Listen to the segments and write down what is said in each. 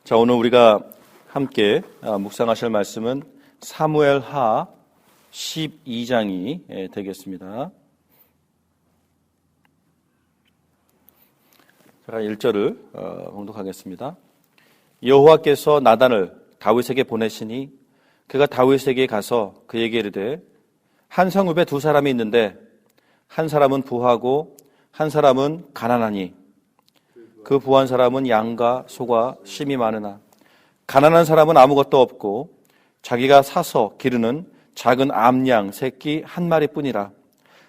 자, 오늘 우리가 함께 묵상하실 말씀은 사무엘하 12장이 되겠습니다. 제가 1절을 봉독하겠습니다. 여호와께서 나단을 다윗에게 보내시니 그가 다윗에게 가서 그에게 이르되 한 성읍에 두 사람이 있는데 한 사람은 부하고 한 사람은 가난하니 그 부한 사람은 양과 소가 심이 많으나 가난한 사람은 아무것도 없고 자기가 사서 기르는 작은 암양 새끼 한 마리뿐이라.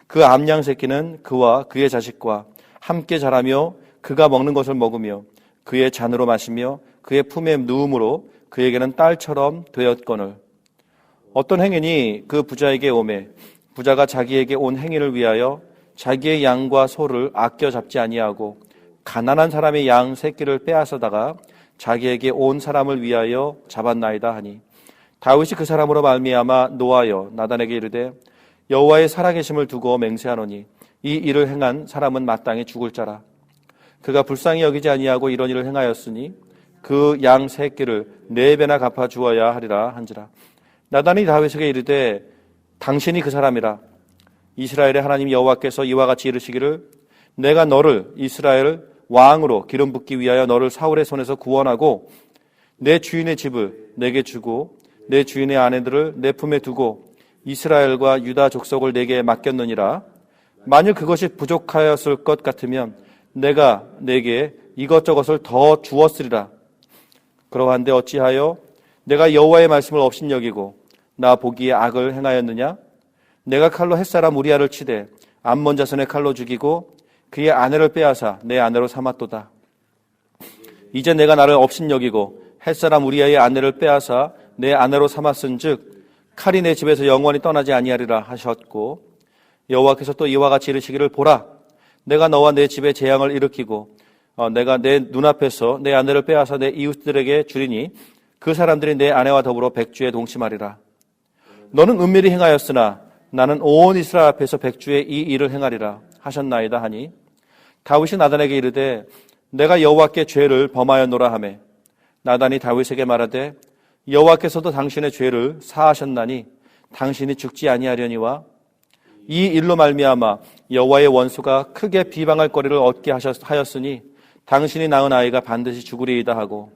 그 암양 새끼는 그와 그의 자식과 함께 자라며 그가 먹는 것을 먹으며 그의 잔으로 마시며 그의 품에 누움으로 그에게는 딸처럼 되었거늘. 어떤 행인이 그 부자에게 오매 부자가 자기에게 온 행인을 위하여 자기의 양과 소를 아껴 잡지 아니하고 가난한 사람의 양 새끼를 빼앗아다가 자기에게 온 사람을 위하여 잡았나이다 하니 다윗이 그 사람으로 말미암아 노하여 나단에게 이르되 여호와의 살아계심을 두고 맹세하노니 이 일을 행한 사람은 마땅히 죽을 자라. 그가 불쌍히 여기지 아니하고 이런 일을 행하였으니 그 양 새끼를 4배나 갚아 주어야 하리라 한지라. 나단이 다윗에게 이르되 당신이 그 사람이라. 이스라엘의 하나님 여호와께서 이와 같이 이르시기를 내가 너를 이스라엘 왕으로 기름 붓기 위하여 너를 사울의 손에서 구원하고 내 주인의 집을 내게 주고 내 주인의 아내들을 내 품에 두고 이스라엘과 유다 족속을 내게 맡겼느니라. 만일 그것이 부족하였을 것 같으면 내가 내게 이것저것을 더 주었으리라. 그러한데 어찌하여 내가 여호와의 말씀을 업신여기고 나 보기에 악을 행하였느냐? 내가 칼로 햇사람 우리아를 치되 암몬 자손의 칼로 죽이고 그의 아내를 빼앗아 내 아내로 삼았도다. 이제 내가 나를 업신여기고 햇사람 우리아의 아내를 빼앗아 내 아내로 삼았은즉 칼이 내 집에서 영원히 떠나지 아니하리라 하셨고 여호와께서 또 이와 같이 이르시기를 보라 내가 너와 내 집에 재앙을 일으키고 내가 내 눈앞에서 내 아내를 빼앗아 내 이웃들에게 주리니 그 사람들이 내 아내와 더불어 백주에 동침하리라. 너는 은밀히 행하였으나 나는 온 이스라엘 앞에서 백주에 이 일을 행하리라 하셨나이다 하니 다윗이 나단에게 이르되 내가 여호와께 죄를 범하였노라 하매 나단이 다윗에게 말하되 여호와께서도 당신의 죄를 사하셨나니 당신이 죽지 아니하려니와 이 일로 말미암아 여호와의 원수가 크게 비방할 거리를 얻게 하였으니 당신이 낳은 아이가 반드시 죽으리이다 하고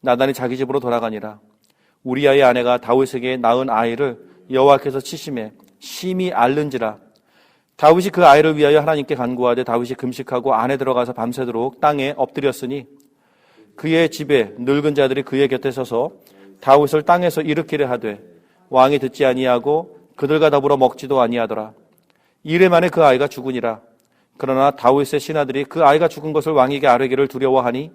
나단이 자기 집으로 돌아가니라. 우리아의 아내가 다윗에게 낳은 아이를 여호와께서 치심에 심히 앓는지라. 다윗이 그 아이를 위하여 하나님께 간구하되 다윗이 금식하고 안에 들어가서 밤새도록 땅에 엎드렸으니 그의 집에 늙은 자들이 그의 곁에 서서 다윗을 땅에서 일으키려 하되 왕이 듣지 아니하고 그들과 더불어 먹지도 아니하더라. 이래 만에 그 아이가 죽으니라. 그러나 다윗의 신하들이 그 아이가 죽은 것을 왕에게 아뢰기를 두려워하니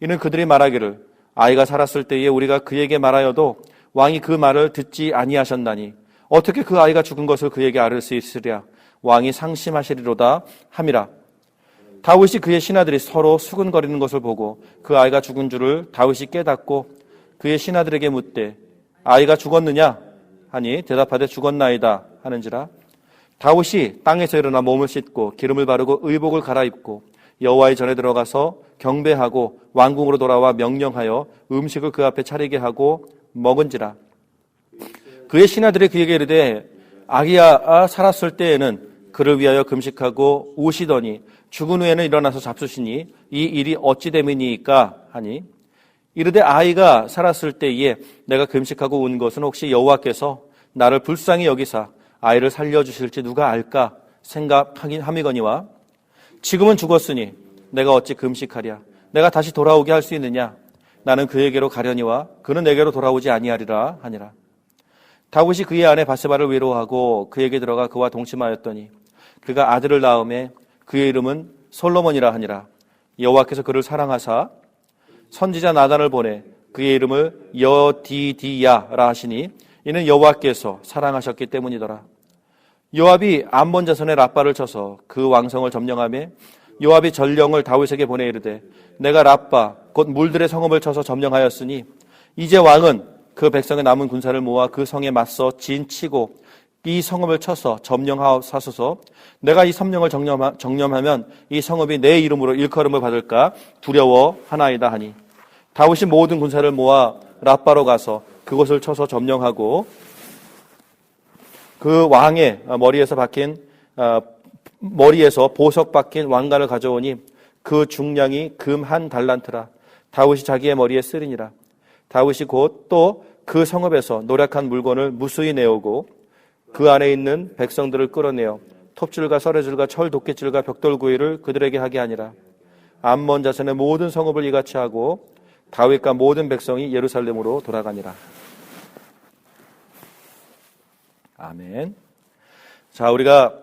이는 그들이 말하기를 아이가 살았을 때에 우리가 그에게 말하여도 왕이 그 말을 듣지 아니하셨나니 어떻게 그 아이가 죽은 것을 그에게 아뢰 수 있으랴. 왕이 상심하시리로다 함이라. 다윗이 그의 신하들이 서로 수근거리는 것을 보고 그 아이가 죽은 줄을 다윗이 깨닫고 그의 신하들에게 묻되 아이가 죽었느냐 하니 대답하되 죽었나이다 하는지라. 다윗이 땅에서 일어나 몸을 씻고 기름을 바르고 의복을 갈아입고 여호와의 전에 들어가서 경배하고 왕궁으로 돌아와 명령하여 음식을 그 앞에 차리게 하고 먹은지라. 그의 신하들이 그에게 이르되 아기야 살았을 때에는 그를 위하여 금식하고 우시더니 죽은 후에는 일어나서 잡수시니 이 일이 어찌 됨이니까 하니 이르되 아이가 살았을 때에 내가 금식하고 운 것은 혹시 여호와께서 나를 불쌍히 여기사 아이를 살려주실지 누가 알까 생각함이거니와 지금은 죽었으니 내가 어찌 금식하랴. 내가 다시 돌아오게 할 수 있느냐. 나는 그에게로 가려니와 그는 내게로 돌아오지 아니하리라 하니라. 다윗이 그의 아내 바세바를 위로하고 그에게 들어가 그와 동침하였더니 그가 아들을 낳음에 그의 이름은 솔로몬이라 하니라. 여호와께서 그를 사랑하사 선지자 나단을 보내 그의 이름을 여디디야라 하시니 이는 여호와께서 사랑하셨기 때문이더라. 요압이 암몬 자손의 랍바를 쳐서 그 왕성을 점령하며 요압이 전령을 다윗에게 보내 이르되 내가 랍바 곧 물들의 성읍을 쳐서 점령하였으니 이제 왕은 그 백성의 남은 군사를 모아 그 성에 맞서 진치고 이 성읍을 쳐서 점령하소서. 내가 이 성령을 정념하면 이 성읍이 내 이름으로 일컬음을 받을까 두려워하나이다 하니 다윗이 모든 군사를 모아 라빠로 가서 그곳을 쳐서 점령하고 그 왕의 머리에서 보석 박힌 왕관을 가져오니 그 중량이 금 한 달란트라. 다윗이 자기의 머리에 쓰리니라. 다윗이 곧 또 그 성읍에서 노략한 물건을 무수히 내오고 그 안에 있는 백성들을 끌어내어 톱줄과 썰레줄과 철 도끼줄과 벽돌구이를 그들에게 하게 하니라. 암몬 자손의 모든 성읍을 이같이 하고 다윗과 모든 백성이 예루살렘으로 돌아가니라. 아멘. 자, 우리가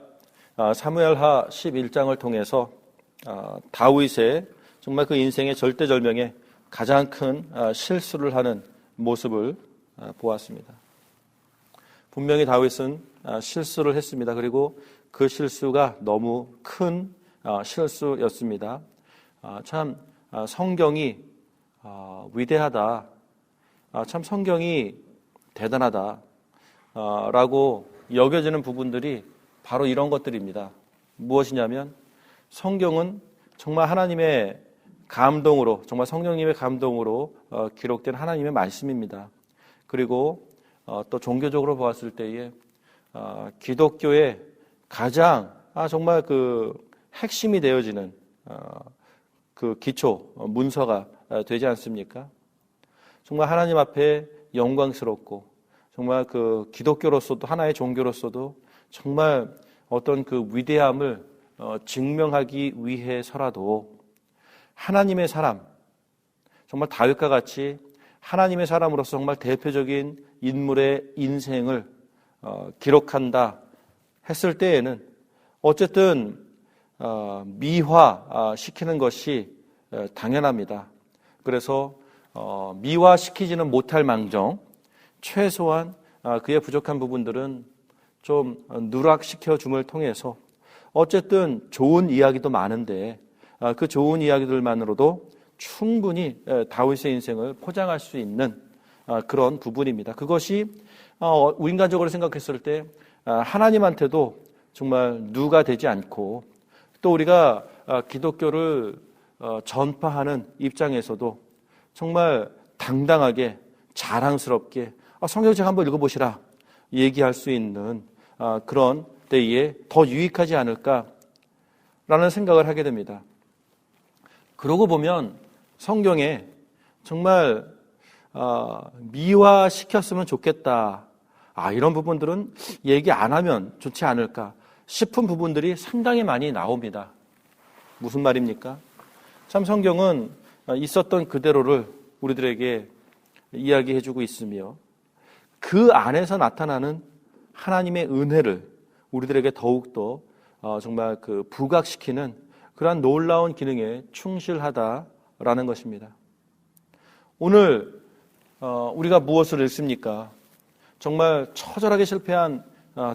사무엘하 11장을 통해서 다윗의 정말 그 인생의 절대절명에 가장 큰 실수를 하는 모습을 보았습니다. 분명히 다윗은 실수를 했습니다. 그리고 그 실수가 너무 큰 실수였습니다. 참 성경이 위대하다, 참 성경이 대단하다 라고 여겨지는 부분들이 바로 이런 것들입니다. 무엇이냐면 성경은 정말 하나님의 감동으로, 정말 성령님의 감동으로 기록된 하나님의 말씀입니다. 그리고 또 종교적으로 보았을 때에 기독교의 가장 정말 그 핵심이 되어지는 그 기초 문서가 되지 않습니까? 정말 하나님 앞에 영광스럽고 정말 그 기독교로서도 하나의 종교로서도 정말 어떤 그 위대함을 증명하기 위해서라도 하나님의 사람, 정말 다윗과 같이 하나님의 사람으로서 정말 대표적인 인물의 인생을 기록한다 했을 때에는 어쨌든 미화시키는 것이 당연합니다. 그래서 미화시키지는 못할 망정 최소한 그의 부족한 부분들은 좀 누락시켜 줌을 통해서 어쨌든 좋은 이야기도 많은데 그 좋은 이야기들만으로도 충분히 다윗의 인생을 포장할 수 있는 그런 부분입니다. 그것이 인간적으로 생각했을 때 하나님한테도 정말 누가 되지 않고 또 우리가 기독교를 전파하는 입장에서도 정말 당당하게 자랑스럽게 성경책 한번 읽어보시라 얘기할 수 있는 그런 때에 더 유익하지 않을까라는 생각을 하게 됩니다. 그러고 보면 성경에 정말 미화시켰으면 좋겠다, 이런 부분들은 얘기 안 하면 좋지 않을까 싶은 부분들이 상당히 많이 나옵니다. 무슨 말입니까? 참 성경은 있었던 그대로를 우리들에게 이야기해주고 있으며 그 안에서 나타나는 하나님의 은혜를 우리들에게 더욱더 정말 그 부각시키는 그러한 놀라운 기능에 충실하다라는 것입니다. 오늘 우리가 무엇을 읽습니까? 정말 처절하게 실패한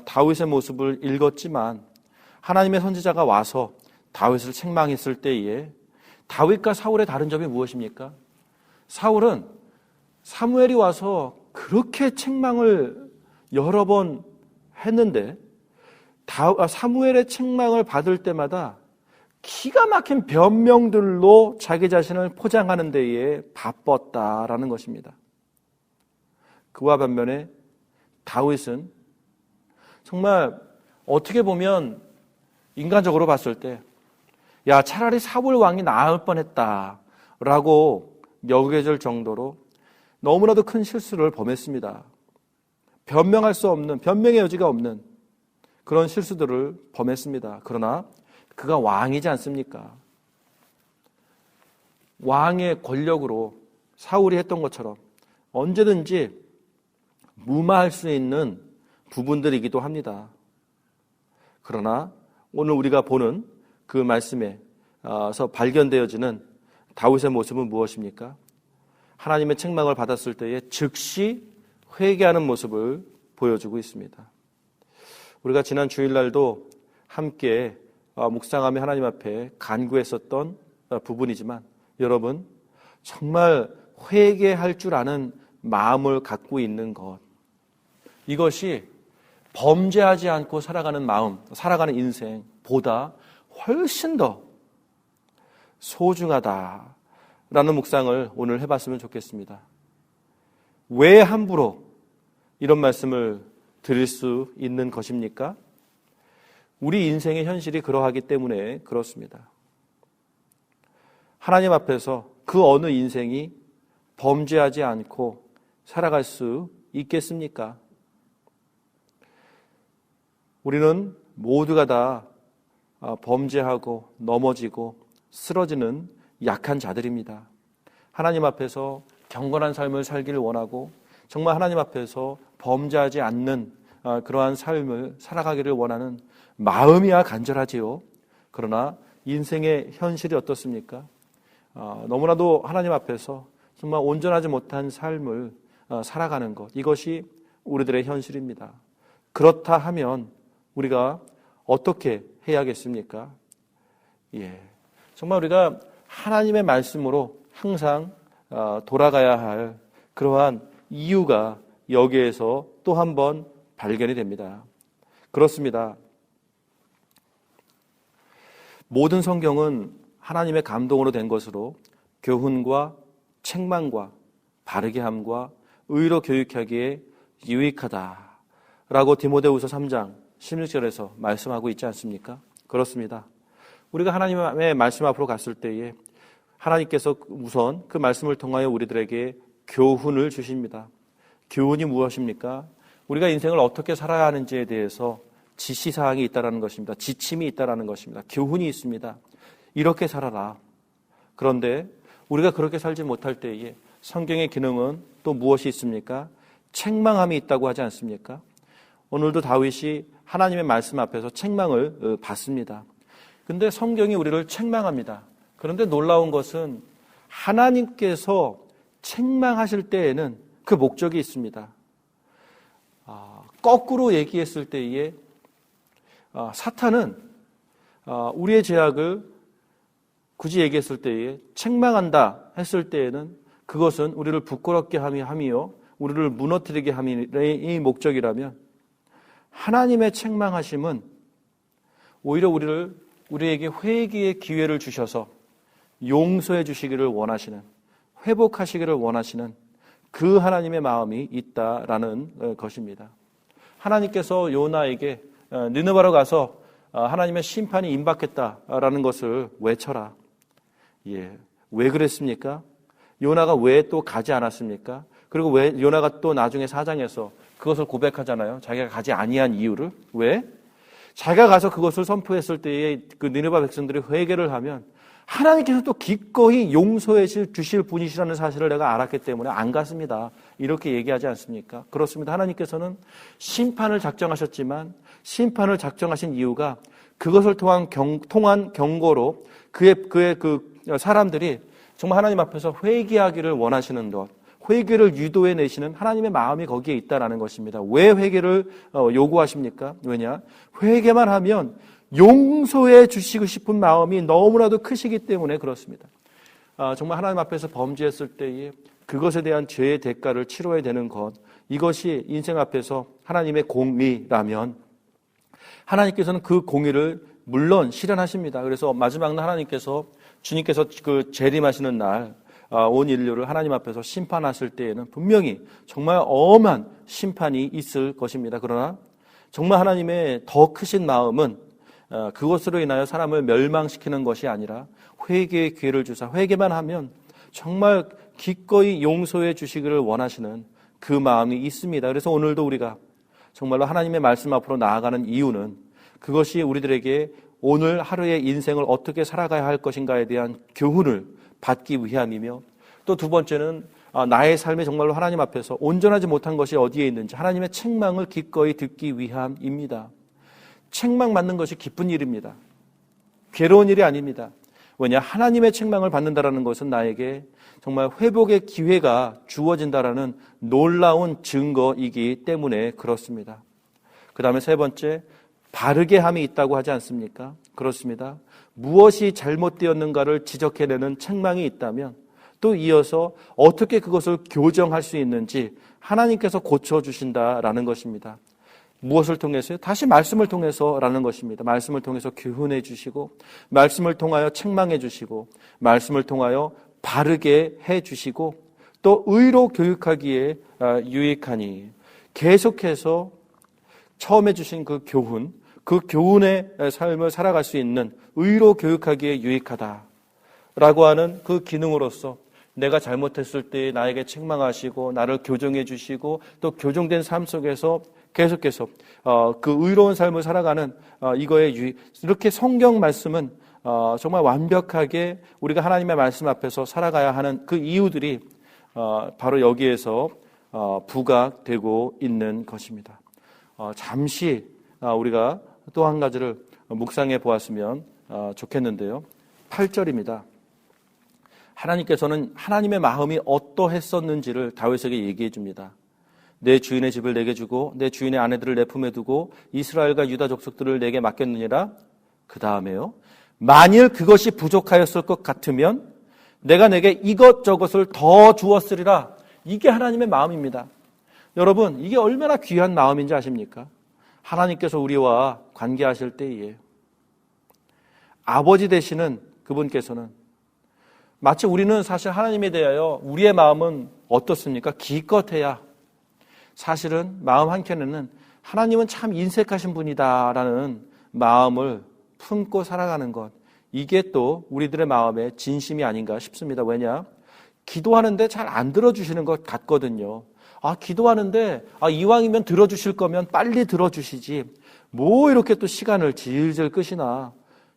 다윗의 모습을 읽었지만 하나님의 선지자가 와서 다윗을 책망했을 때에 다윗과 사울의 다른 점이 무엇입니까? 사울은 사무엘이 와서 그렇게 책망을 여러 번 했는데 사무엘의 책망을 받을 때마다 기가 막힌 변명들로 자기 자신을 포장하는 데에 바빴다라는 것입니다. 그와 반면에 다윗은 정말 어떻게 보면 인간적으로 봤을 때 차라리 사울 왕이 나을 뻔했다라고 여겨질 정도로 너무나도 큰 실수를 범했습니다. 변명할 수 없는, 변명의 여지가 없는 그런 실수들을 범했습니다. 그러나 그가 왕이지 않습니까? 왕의 권력으로 사울이 했던 것처럼 언제든지 무마할 수 있는 부분들이기도 합니다. 그러나 오늘 우리가 보는 그 말씀에서 발견되어지는 다윗의 모습은 무엇입니까? 하나님의 책망을 받았을 때에 즉시 회개하는 모습을 보여주고 있습니다. 우리가 지난 주일날도 함께 묵상하며 하나님 앞에 간구했었던 부분이지만 여러분 정말 회개할 줄 아는 마음을 갖고 있는 것, 이것이 범죄하지 않고 살아가는 마음, 살아가는 인생보다 훨씬 더 소중하다라는 라는 묵상을 오늘 해봤으면 좋겠습니다. 왜 함부로 이런 말씀을 드릴 수 있는 것입니까? 우리 인생의 현실이 그러하기 때문에 그렇습니다. 하나님 앞에서 그 어느 인생이 범죄하지 않고 살아갈 수 있겠습니까? 우리는 모두가 다 범죄하고 넘어지고 쓰러지는 약한 자들입니다. 하나님 앞에서 경건한 삶을 살기를 원하고 정말 하나님 앞에서 범죄하지 않는 그러한 삶을 살아가기를 원하는 마음이야 간절하지요. 그러나 인생의 현실이 어떻습니까? 너무나도 하나님 앞에서 정말 온전하지 못한 삶을 살아가는 것, 이것이 우리들의 현실입니다. 그렇다 하면 우리가 어떻게 해야겠습니까? 정말 우리가 하나님의 말씀으로 항상 돌아가야 할 그러한 이유가 여기에서 또 한 번 발견이 됩니다. 그렇습니다. 모든 성경은 하나님의 감동으로 된 것으로 교훈과 책망과 바르게 함과 의로 교육하기에 유익하다라고 디모데후서 3장 16절에서 말씀하고 있지 않습니까? 그렇습니다. 우리가 하나님의 말씀 앞으로 갔을 때에 하나님께서 우선 그 말씀을 통하여 우리들에게 교훈을 주십니다. 교훈이 무엇입니까? 우리가 인생을 어떻게 살아야 하는지에 대해서 지시사항이 있다는 것입니다. 지침이 있다는 것입니다. 교훈이 있습니다. 이렇게 살아라. 그런데 우리가 그렇게 살지 못할 때에 성경의 기능은 또 무엇이 있습니까? 책망함이 있다고 하지 않습니까? 오늘도 다윗이 하나님의 말씀 앞에서 책망을 받습니다. 근데 성경이 우리를 책망합니다. 그런데 놀라운 것은 하나님께서 책망하실 때에는 그 목적이 있습니다. 거꾸로 얘기했을 때에 사탄은 우리의 죄악을 굳이 얘기했을 때에 책망한다 했을 때에는 그것은 우리를 부끄럽게 함이요 우리를 무너뜨리게 함이 목적이라면 하나님의 책망하심은 오히려 우리에게 회개의 기회를 주셔서 용서해 주시기를 원하시는, 회복하시기를 원하시는 그 하나님의 마음이 있다라는 것입니다. 하나님께서 요나에게 느느바로 가서 하나님의 심판이 임박했다라는 것을 외쳐라. 왜 그랬습니까? 요나가 왜 또 가지 않았습니까? 그리고 왜 요나가 또 나중에 4장에서 그것을 고백하잖아요. 자기가 가지 아니한 이유를. 왜? 자기가 가서 그것을 선포했을 때에 그 니느바 백성들이 회개를 하면 하나님께서 또 기꺼이 용서해 주실 분이시라는 사실을 내가 알았기 때문에 안 갔습니다. 이렇게 얘기하지 않습니까? 그렇습니다. 하나님께서는 심판을 작정하셨지만 심판을 작정하신 이유가 그것을 통한 경고로 그의 그 사람들이 정말 하나님 앞에서 회개하기를 원하시는 것, 회개를 유도해 내시는 하나님의 마음이 거기에 있다라는 것입니다. 왜 회개를 요구하십니까? 왜냐? 회개만 하면 용서해 주시고 싶은 마음이 너무나도 크시기 때문에 그렇습니다. 정말 하나님 앞에서 범죄했을 때에 그것에 대한 죄의 대가를 치러야 되는 것, 이것이 인생 앞에서 하나님의 공의라면 하나님께서는 그 공의를 물론 실현하십니다. 그래서 마지막 날 주님께서 그 재림하시는 날 온 인류를 하나님 앞에서 심판하실 때에는 분명히 정말 엄한 심판이 있을 것입니다. 그러나 정말 하나님의 더 크신 마음은 그것으로 인하여 사람을 멸망시키는 것이 아니라 회개의 기회를 주사 회개만 하면 정말 기꺼이 용서해 주시기를 원하시는 그 마음이 있습니다. 그래서 오늘도 우리가 정말로 하나님의 말씀 앞으로 나아가는 이유는 그것이 우리들에게 오늘 하루의 인생을 어떻게 살아가야 할 것인가에 대한 교훈을 받기 위함이며 또 두 번째는 나의 삶이 정말로 하나님 앞에서 온전하지 못한 것이 어디에 있는지 하나님의 책망을 기꺼이 듣기 위함입니다. 책망받는 것이 기쁜 일입니다. 괴로운 일이 아닙니다. 왜냐? 하나님의 책망을 받는다라는 것은 나에게 정말 회복의 기회가 주어진다라는 놀라운 증거이기 때문에 그렇습니다. 그 다음에 세 번째, 바르게 함이 있다고 하지 않습니까? 그렇습니다. 무엇이 잘못되었는가를 지적해내는 책망이 있다면 또 이어서 어떻게 그것을 교정할 수 있는지 하나님께서 고쳐주신다라는 것입니다. 무엇을 통해서요? 다시 말씀을 통해서라는 것입니다. 말씀을 통해서 교훈해 주시고 말씀을 통하여 책망해 주시고 말씀을 통하여 바르게 해주시고 또 의로 교육하기에 유익하니 계속해서 처음 해주신 그 교훈의 삶을 살아갈 수 있는 의로 교육하기에 유익하다라고 하는 그 기능으로서 내가 잘못했을 때 나에게 책망하시고 나를 교정해 주시고 또 교정된 삶 속에서 계속해서 그 의로운 삶을 살아가는 이거에 이렇게 성경 말씀은 정말 완벽하게 우리가 하나님의 말씀 앞에서 살아가야 하는 그 이유들이 바로 여기에서 부각되고 있는 것입니다. 잠시 우리가 또 한 가지를 묵상해 보았으면 좋겠는데요. 8절입니다. 하나님께서는 하나님의 마음이 어떠했었는지를 다윗에게 얘기해 줍니다. 내 주인의 집을 내게 주고 내 주인의 아내들을 내 품에 두고 이스라엘과 유다 족속들을 내게 맡겼느니라. 그 다음에요. 만일 그것이 부족하였을 것 같으면 내가 내게 이것저것을 더 주었으리라. 이게 하나님의 마음입니다. 여러분, 이게 얼마나 귀한 마음인지 아십니까? 하나님께서 우리와 관계하실 때에 아버지 되시는 그분께서는 마치 우리는 사실 하나님에 대하여 우리의 마음은 어떻습니까? 기껏해야 사실은 마음 한켠에는 하나님은 참 인색하신 분이다라는 마음을 품고 살아가는 것, 이게 또 우리들의 마음의 진심이 아닌가 싶습니다. 왜냐? 기도하는데 잘 안 들어주시는 것 같거든요. 기도하는데 이왕이면 들어주실 거면 빨리 들어주시지 뭐 이렇게 또 시간을 질질 끄시나.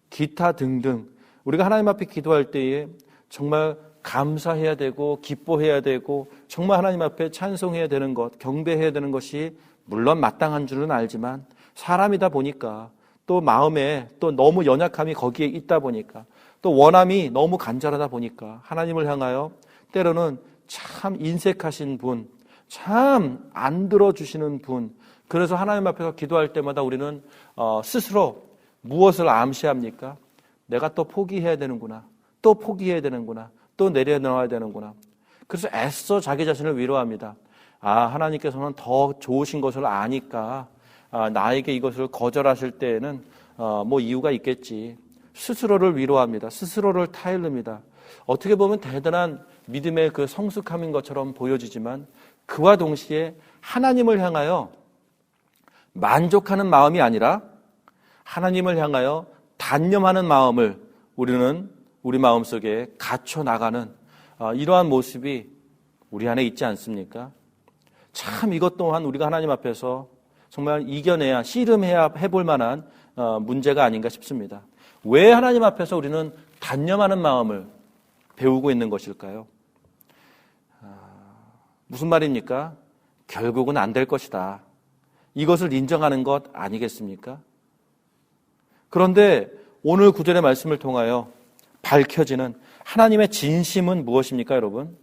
기타 등등 우리가 하나님 앞에 기도할 때에 정말 감사해야 되고 기뻐해야 되고 정말 하나님 앞에 찬송해야 되는 것, 경배해야 되는 것이 물론 마땅한 줄은 알지만 사람이다 보니까 또 마음에 또 너무 연약함이 거기에 있다 보니까 또 원함이 너무 간절하다 보니까 하나님을 향하여 때로는 참 인색하신 분, 참 안 들어주시는 분, 그래서 하나님 앞에서 기도할 때마다 우리는 스스로 무엇을 암시합니까? 내가 또 포기해야 되는구나, 또 포기해야 되는구나, 또 내려놓아야 되는구나. 그래서 애써 자기 자신을 위로합니다. 하나님께서는 더 좋으신 것을 아니까 나에게 이것을 거절하실 때에는 뭐 이유가 있겠지. 스스로를 위로합니다. 스스로를 타일릅니다. 어떻게 보면 대단한 믿음의 그 성숙함인 것처럼 보여지지만 그와 동시에 하나님을 향하여 만족하는 마음이 아니라 하나님을 향하여 단념하는 마음을 우리는 우리 마음속에 갖춰 나가는 이러한 모습이 우리 안에 있지 않습니까? 참 이것 또한 우리가 하나님 앞에서 정말 이겨내야, 씨름해야 해볼 만한 문제가 아닌가 싶습니다. 왜 하나님 앞에서 우리는 단념하는 마음을 배우고 있는 것일까요? 무슨 말입니까? 결국은 안 될 것이다. 이것을 인정하는 것 아니겠습니까? 그런데 오늘 구절의 말씀을 통하여 밝혀지는 하나님의 진심은 무엇입니까, 여러분?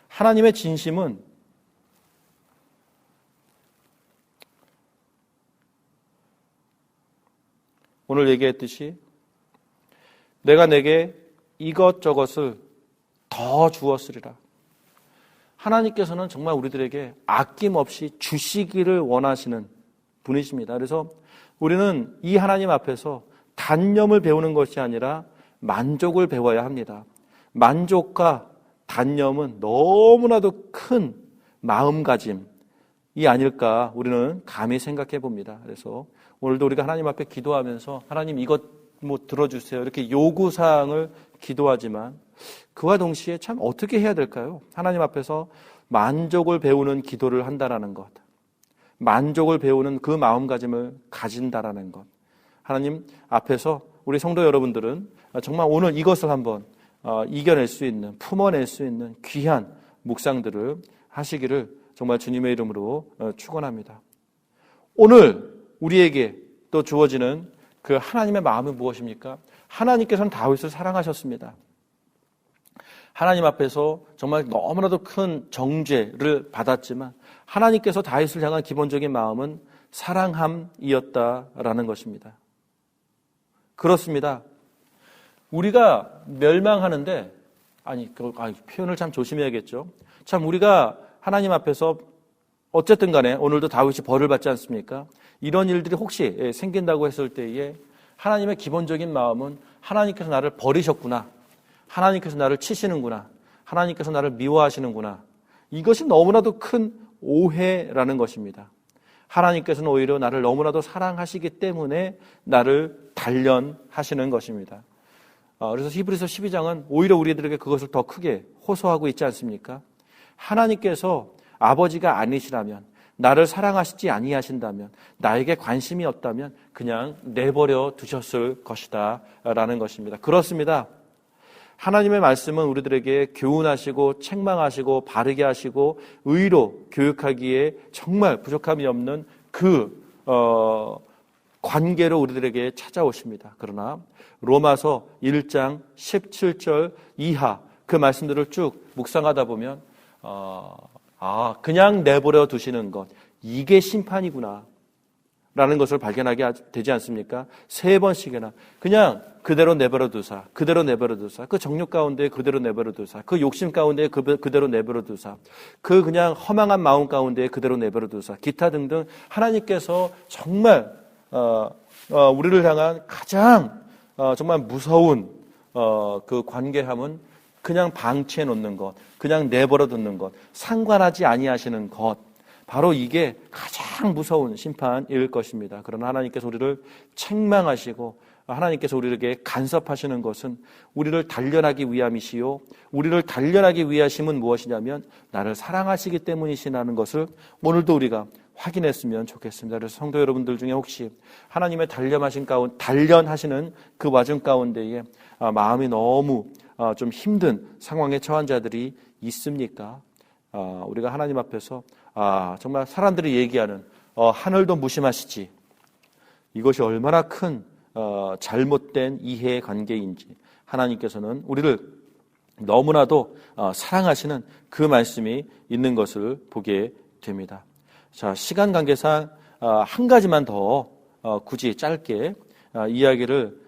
하나님의 진심은 오늘 얘기했듯이 내가 내게 이것저것을 더 주었으리라. 하나님께서는 정말 우리들에게 아낌없이 주시기를 원하시는 분이십니다. 그래서 우리는 이 하나님 앞에서 단념을 배우는 것이 아니라 만족을 배워야 합니다. 만족과 단념은 너무나도 큰 마음가짐이 아닐까 우리는 감히 생각해 봅니다. 그래서 오늘도 우리가 하나님 앞에 기도하면서 하나님 이것 뭐 들어주세요 이렇게 요구사항을 기도하지만 그와 동시에 참 어떻게 해야 될까요? 하나님 앞에서 만족을 배우는 기도를 한다라는 것, 만족을 배우는 그 마음가짐을 가진다라는 것. 하나님 앞에서 우리 성도 여러분들은 정말 오늘 이것을 한번 이겨낼 수 있는, 품어낼 수 있는 귀한 묵상들을 하시기를 정말 주님의 이름으로 축원합니다. 오늘 우리에게 또 주어지는 그 하나님의 마음은 무엇입니까? 하나님께서는 다윗을 사랑하셨습니다. 하나님 앞에서 정말 너무나도 큰 정죄를 받았지만 하나님께서 다윗을 향한 기본적인 마음은 사랑함이었다라는 것입니다. 그렇습니다. 우리가 멸망하는데 표현을 참 조심해야겠죠. 참 우리가 하나님 앞에서 어쨌든 간에 오늘도 다윗이 벌을 받지 않습니까? 이런 일들이 혹시 생긴다고 했을 때에 하나님의 기본적인 마음은 하나님께서 나를 버리셨구나. 하나님께서 나를 치시는구나. 하나님께서 나를 미워하시는구나. 이것이 너무나도 큰 오해라는 것입니다. 하나님께서는 오히려 나를 너무나도 사랑하시기 때문에 나를 단련하시는 것입니다. 그래서 히브리서 12장은 오히려 우리들에게 그것을 더 크게 호소하고 있지 않습니까? 하나님께서 아버지가 아니시라면, 나를 사랑하시지 아니하신다면, 나에게 관심이 없다면 그냥 내버려 두셨을 것이다 라는 것입니다. 그렇습니다. 하나님의 말씀은 우리들에게 교훈하시고 책망하시고 바르게 하시고 의로 교육하기에 정말 부족함이 없는 그 관계로 우리들에게 찾아오십니다. 그러나 로마서 1장 17절 이하 그 말씀들을 쭉 묵상하다 보면 그냥 내버려 두시는 것, 이게 심판이구나 라는 것을 발견하게 되지 않습니까? 3번씩이나 그냥 그대로 내버려 두사, 그대로 내버려 두사, 그 정욕 가운데 그대로 내버려 두사, 그 욕심 가운데 그대로 내버려 두사, 그 그냥 허망한 마음 가운데 그대로 내버려 두사, 기타 등등 하나님께서 정말 우리를 향한 가장 정말 무서운 그 관계함은 그냥 방치해 놓는 것, 그냥 내버려 두는 것, 상관하지 아니하시는 것, 바로 이게 가장 무서운 심판일 것입니다. 그러나 하나님께서 우리를 책망하시고 하나님께서 우리에게 간섭하시는 것은 우리를 단련하기 위함이시요, 우리를 단련하기 위하심은 무엇이냐면 나를 사랑하시기 때문이시라는 것을 오늘도 우리가 확인했으면 좋겠습니다. 그래서 성도 여러분들 중에 혹시 하나님의 단련하시는 그 와중 가운데에 마음이 너무 좀 힘든 상황에 처한 자들이 있습니까? 우리가 하나님 앞에서 정말 사람들이 얘기하는 하늘도 무심하시지, 이것이 얼마나 큰 잘못된 이해 관계인지 하나님께서는 우리를 너무나도 사랑하시는 그 말씀이 있는 것을 보게 됩니다. 자, 시간 관계상 한 가지만 더 굳이 짧게 이야기를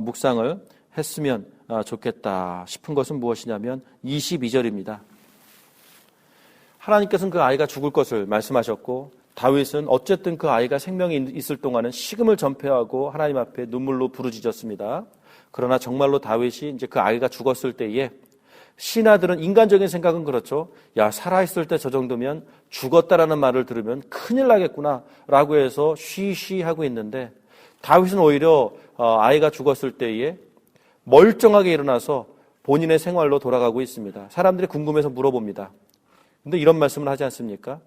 묵상을 했으면 좋겠다 싶은 것은 무엇이냐면 22절입니다. 하나님께서는 그 아이가 죽을 것을 말씀하셨고 다윗은 어쨌든 그 아이가 생명이 있을 동안은 식음을 전폐하고 하나님 앞에 눈물로 부르짖었습니다. 그러나 정말로 다윗이 이제 그 아이가 죽었을 때에 신하들은 인간적인 생각은 그렇죠. 야, 살아있을 때 저 정도면 죽었다라는 말을 들으면 큰일 나겠구나 라고 해서 쉬쉬하고 있는데 다윗은 오히려 아이가 죽었을 때에 멀쩡하게 일어나서 본인의 생활로 돌아가고 있습니다. 사람들이 궁금해서 물어봅니다. 근데 이런 말씀을 하지 않습니까?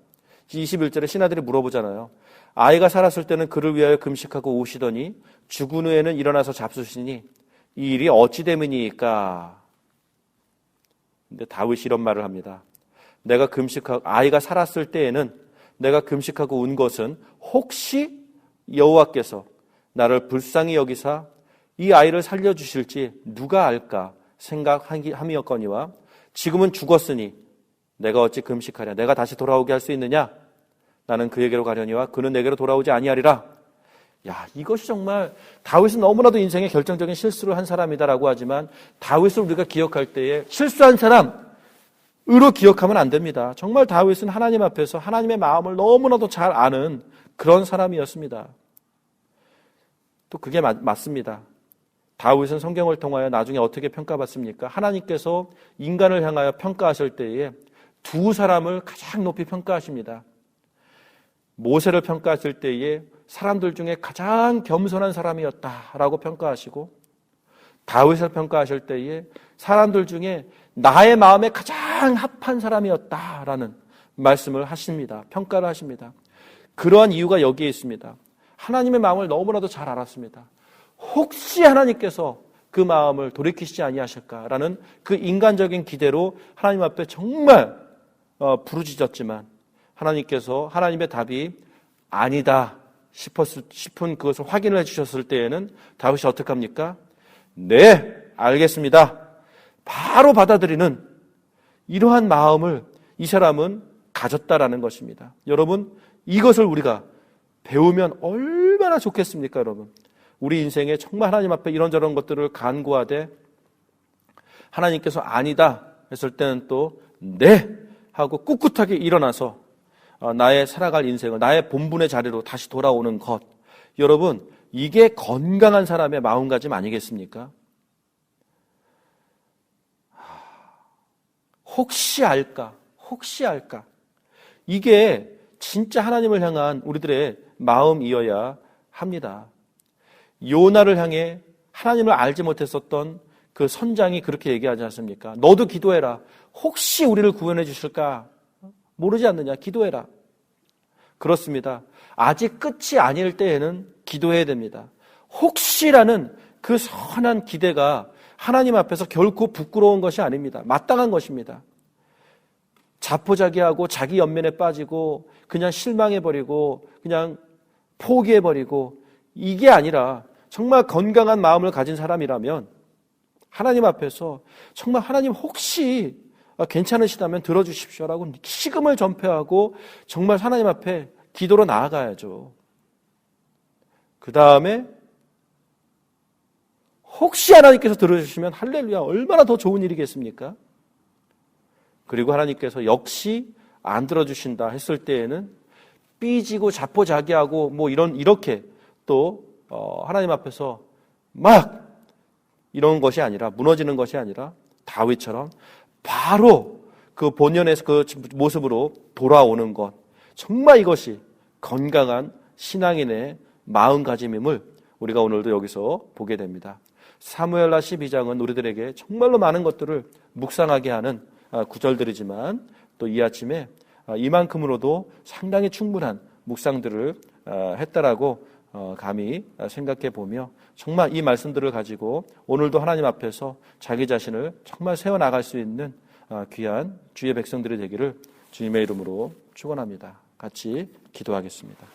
21절에 신하들이 물어보잖아요. 아이가 살았을 때는 그를 위하여 금식하고 우시더니 죽은 후에는 일어나서 잡수시니 이 일이 어찌 됨이니까? 근데 다윗이 이런 말을 합니다. 내가 아이가 살았을 때에는 내가 금식하고 운 것은 혹시 여호와께서 나를 불쌍히 여기사 이 아이를 살려주실지 누가 알까 생각함이었거니와 지금은 죽었으니 내가 어찌 금식하랴? 내가 다시 돌아오게 할 수 있느냐? 나는 그에게로 가려니와 그는 내게로 돌아오지 아니하리라. 야, 이것이 정말 다윗은 너무나도 인생에 결정적인 실수를 한 사람이다라고 하지만 다윗을 우리가 기억할 때에 실수한 사람으로 기억하면 안 됩니다. 정말 다윗은 하나님 앞에서 하나님의 마음을 너무나도 잘 아는 그런 사람이었습니다. 또 그게 맞습니다. 다윗은 성경을 통하여 나중에 어떻게 평가받습니까? 하나님께서 인간을 향하여 평가하실 때에 두 사람을 가장 높이 평가하십니다. 모세를 평가하실 때에 사람들 중에 가장 겸손한 사람이었다라고 평가하시고 다윗을 평가하실 때에 사람들 중에 나의 마음에 가장 합한 사람이었다라는 말씀을 하십니다. 평가를 하십니다. 그러한 이유가 여기에 있습니다. 하나님의 마음을 너무나도 잘 알았습니다. 혹시 하나님께서 그 마음을 돌이키시지 아니하실까라는 그 인간적인 기대로 하나님 앞에 정말 부르짖었지만 하나님께서 하나님의 답이 아니다 싶은 그것을 확인을 해주셨을 때에는 다윗이 어떻게 합니까? 네, 알겠습니다. 바로 받아들이는 이러한 마음을 이 사람은 가졌다라는 것입니다. 여러분, 이것을 우리가 배우면 얼마나 좋겠습니까, 여러분? 우리 인생에 정말 하나님 앞에 이런저런 것들을 간구하되 하나님께서 아니다 했을 때는 또 네 하고 꿋꿋하게 일어나서 나의 살아갈 인생을 나의 본분의 자리로 다시 돌아오는 것, 여러분, 이게 건강한 사람의 마음가짐 아니겠습니까? 혹시 알까? 혹시 알까? 이게 진짜 하나님을 향한 우리들의 마음이어야 합니다. 요나를 향해 하나님을 알지 못했었던 그 선장이 그렇게 얘기하지 않습니까? 너도 기도해라. 혹시 우리를 구원해 주실까? 모르지 않느냐? 기도해라. 그렇습니다. 아직 끝이 아닐 때에는 기도해야 됩니다. 혹시라는 그 선한 기대가 하나님 앞에서 결코 부끄러운 것이 아닙니다. 마땅한 것입니다. 자포자기하고 자기 연민에 빠지고 그냥 실망해버리고 그냥 포기해버리고 이게 아니라 정말 건강한 마음을 가진 사람이라면 하나님 앞에서 정말 하나님 혹시 괜찮으시다면 들어주십시오라고 식음을 전폐하고 정말 하나님 앞에 기도로 나아가야죠. 그 다음에 혹시 하나님께서 들어주시면 할렐루야 얼마나 더 좋은 일이겠습니까? 그리고 하나님께서 역시 안 들어주신다 했을 때에는 삐지고 자포자기하고 뭐 이렇게 또 하나님 앞에서 막 이런 것이 아니라 무너지는 것이 아니라 다윗처럼 바로 그 본연의 그 모습으로 돌아오는 것, 정말 이것이 건강한 신앙인의 마음가짐임을 우리가 오늘도 여기서 보게 됩니다. 사무엘하 12장은 우리들에게 정말로 많은 것들을 묵상하게 하는 구절들이지만 또 이 아침에 이만큼으로도 상당히 충분한 묵상들을 했다라고 감히 생각해 보며 정말 이 말씀들을 가지고 오늘도 하나님 앞에서 자기 자신을 정말 세워나갈 수 있는 귀한 주의 백성들이 되기를 주님의 이름으로 축원합니다. 같이 기도하겠습니다.